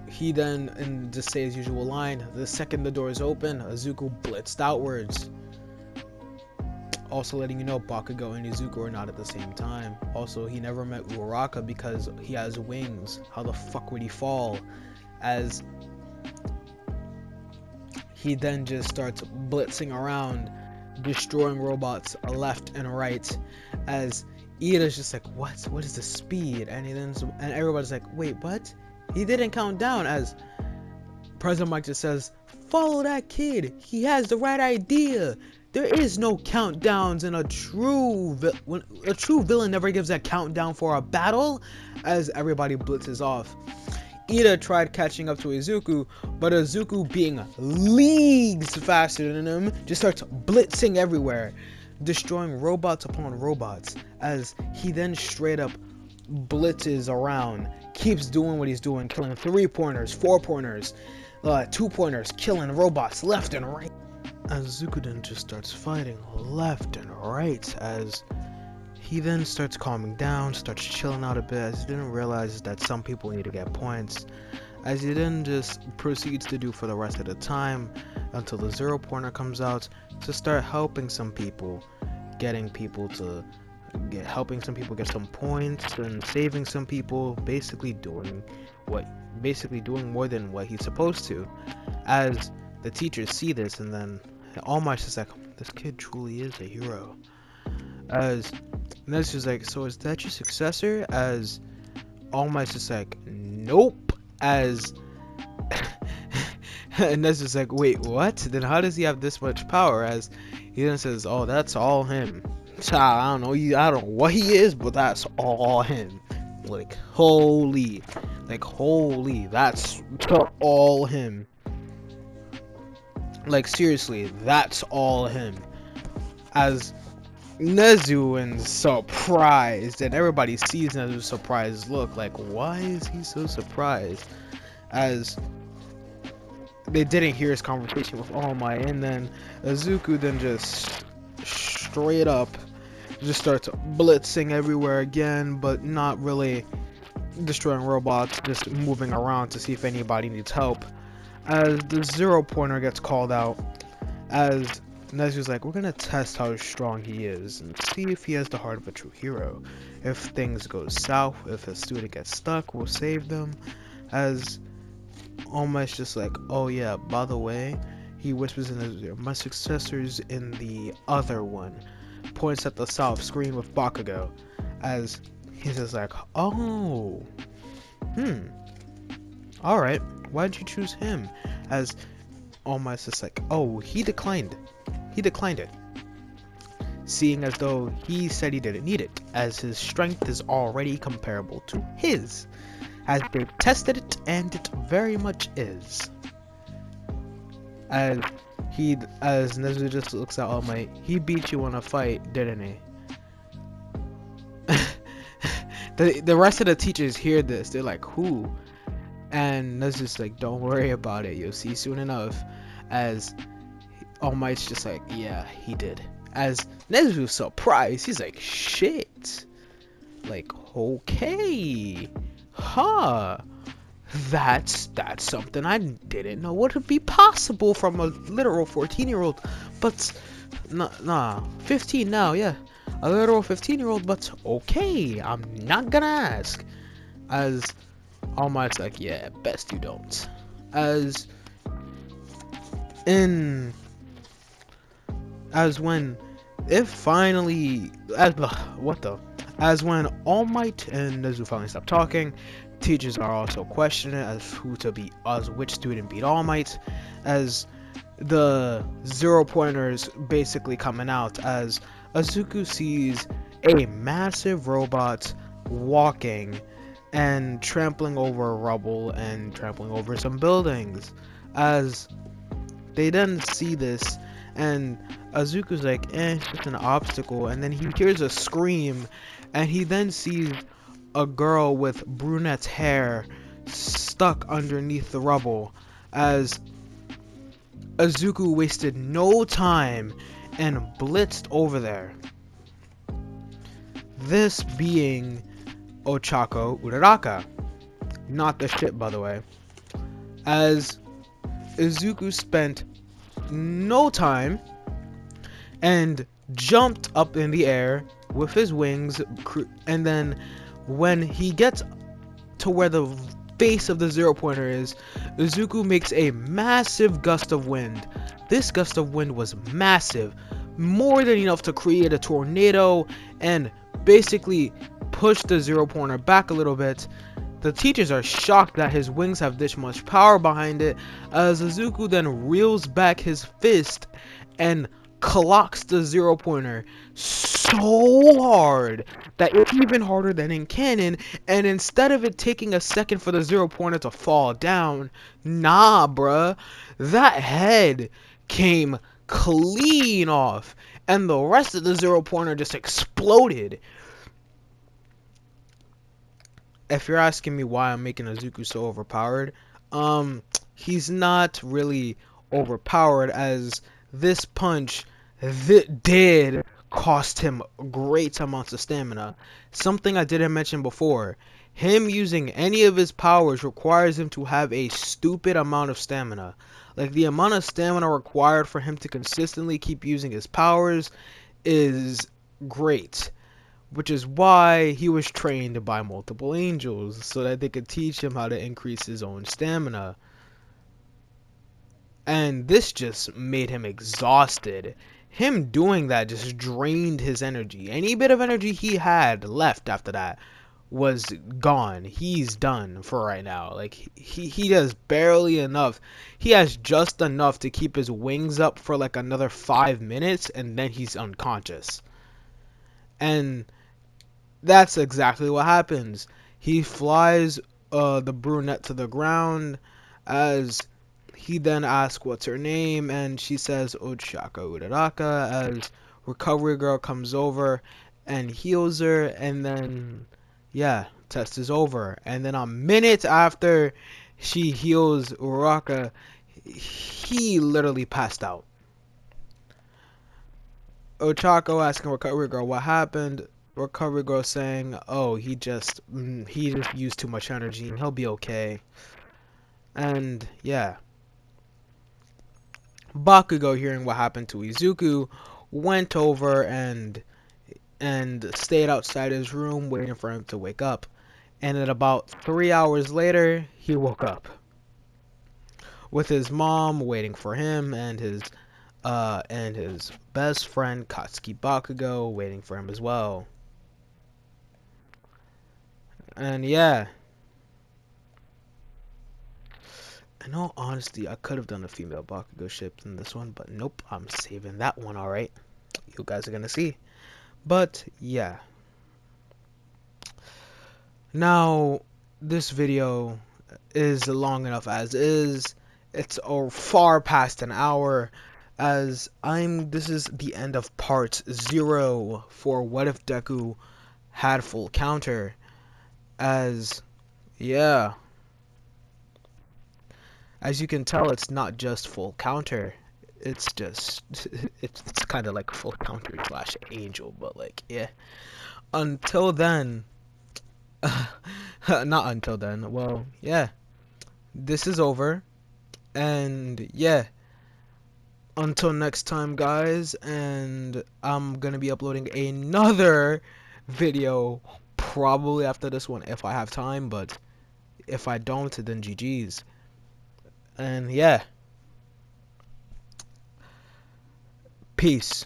he then, and just say his usual line, the second the doors open, Izuku blitzed outwards. Also letting you know, Bakugo and Izuku are not at the same time. Also, he never met Uraraka because he has wings. How the fuck would he fall? As he then just starts blitzing around, destroying robots left and right. As Ida's just like, what is the speed? And everybody's like, wait, what? He didn't count down. As President Mike just says, follow that kid. He has the right idea. There is no countdowns, and a true villain never gives a countdown for a battle. As everybody blitzes off, Ida tried catching up to Izuku, but Izuku, being leagues faster than him, just starts blitzing everywhere, destroying robots upon robots. As he then straight up blitzes around, keeps doing what he's doing, killing 3-pointers, 4-pointers, 2-pointers, killing robots left and right. As Izuku then just starts fighting left and right, as he then starts calming down, starts chilling out a bit, as he then realizes that some people need to get points, as he then just proceeds to do for the rest of the time until the 0-pointer comes out to start helping some people, helping some people get some points and saving some people, basically doing more than what he's supposed to. As the teachers see this, and then All Might's just like, this kid truly is a hero. As Nezu's like, so is that your successor? As All Might's just like, nope. As and Nezu's like, wait, what? Then how does he have this much power? As he then says, oh, that's all him. I don't know what he is, but that's all him. Like, holy, that's all him. Like, seriously, that's all him. As Nezu and surprised, and everybody sees Nezu's surprised look, like, why is he so surprised? As they didn't hear his conversation with All Might, and then Izuku then just straight up just starts blitzing everywhere again, but not really destroying robots, just moving around to see if anybody needs help. As the 0-pointer gets called out, as Nezu's like, we're gonna test how strong he is and see if he has the heart of a true hero. If things go south, if a student gets stuck, we'll save them. As All Might's just like, oh yeah, by the way, he whispers in his ear, my successor's in the other one. Points at the south screen with Bakugo. As he's just like, oh, alright, why'd you choose him? As All Might's just like, oh, he declined it, seeing as though he said he didn't need it, as his strength is already comparable to his, as they've tested it, and it very much is. As Nezu just looks at All Might, he beat you in a fight, didn't he? The rest of the teachers hear this, they're like, who? And Nezu's like, don't worry about it, you'll see soon enough. As All Might's just like, yeah, he did. As Nezu's surprised, he's like, shit. Like, okay. Huh. That's something I didn't know would be possible from a literal 14-year-old. But nah, 15 now, yeah. A literal 15-year-old, but okay, I'm not gonna ask. As All Might's like, yeah, best you don't. As in, as when it finally, what the, as when All Might and Nezu finally stop talking, teachers are also questioning as who to beat, as which student beat All Might, as the 0 pointers basically coming out as Azuku sees a massive robot walking and trampling over rubble and trampling over some buildings. As they then see this, and Azuku's like, it's just an obstacle. And then he hears a scream, and he then sees a girl with brunette hair stuck underneath the rubble. As Azuku wasted no time and blitzed over there. This being Ochako Uraraka. Not the shit, by the way. As Izuku spent no time and jumped up in the air with his wings, and then when he gets to where the base of the 0 pointer is, Izuku makes a massive gust of wind. This gust of wind was massive, more than enough to create a tornado and basically push the 0 pointer back a little bit. The teachers are shocked that his wings have this much power behind it, as Izuku then reels back his fist and clocks the 0 pointer so hard that it's even harder than in canon, and instead of it taking a second for the 0 pointer to fall down, nah bruh, that head came clean off and the rest of the 0 pointer just exploded. If you're asking me why I'm making Izuku so overpowered, he's not really overpowered, as this punch did cost him great amounts of stamina. Something I didn't mention before. Him using any of his powers requires him to have a stupid amount of stamina. Like, the amount of stamina required for him to consistently keep using his powers is great, which is why he was trained by multiple angels, so that they could teach him how to increase his own stamina. And this just made him exhausted. Him doing that just drained his energy. Any bit of energy he had left after that was gone. He's done for right now. Like, he does barely enough. He has just enough to keep his wings up for like another 5 minutes, and then he's unconscious. And that's exactly what happens. He flies the brunette to the ground, as he then asks what's her name, and she says Ochako Uraraka, as Recovery Girl comes over and heals her, and then, yeah, test is over. And then a minute after she heals Uraraka, he literally passed out. Ochako asking Recovery Girl what happened. Recovery Girl saying, "Oh, he just used too much energy, and he'll be okay." And yeah, Bakugo, hearing what happened to Izuku, went over and stayed outside his room waiting for him to wake up. And at about 3 hours later, he woke up with his mom waiting for him, and his best friend Katsuki Bakugo waiting for him as well. And yeah, in all honesty, I could have done a female Bakugo ship in this one, but nope, I'm saving that one, alright? You guys are gonna see. But yeah. Now, this video is long enough as is. It's far past an hour, as this is the end of part 0 for What If Deku Had Full Counter. As, yeah, as you can tell, it's not just full counter. It's just, it's kind of like full counter slash angel, but like, yeah. Until then, Not until then. Well, yeah, this is over. And yeah, until next time, guys. And I'm gonna be uploading another video probably after this one if I have time. But if I don't, then GG's. And yeah, peace.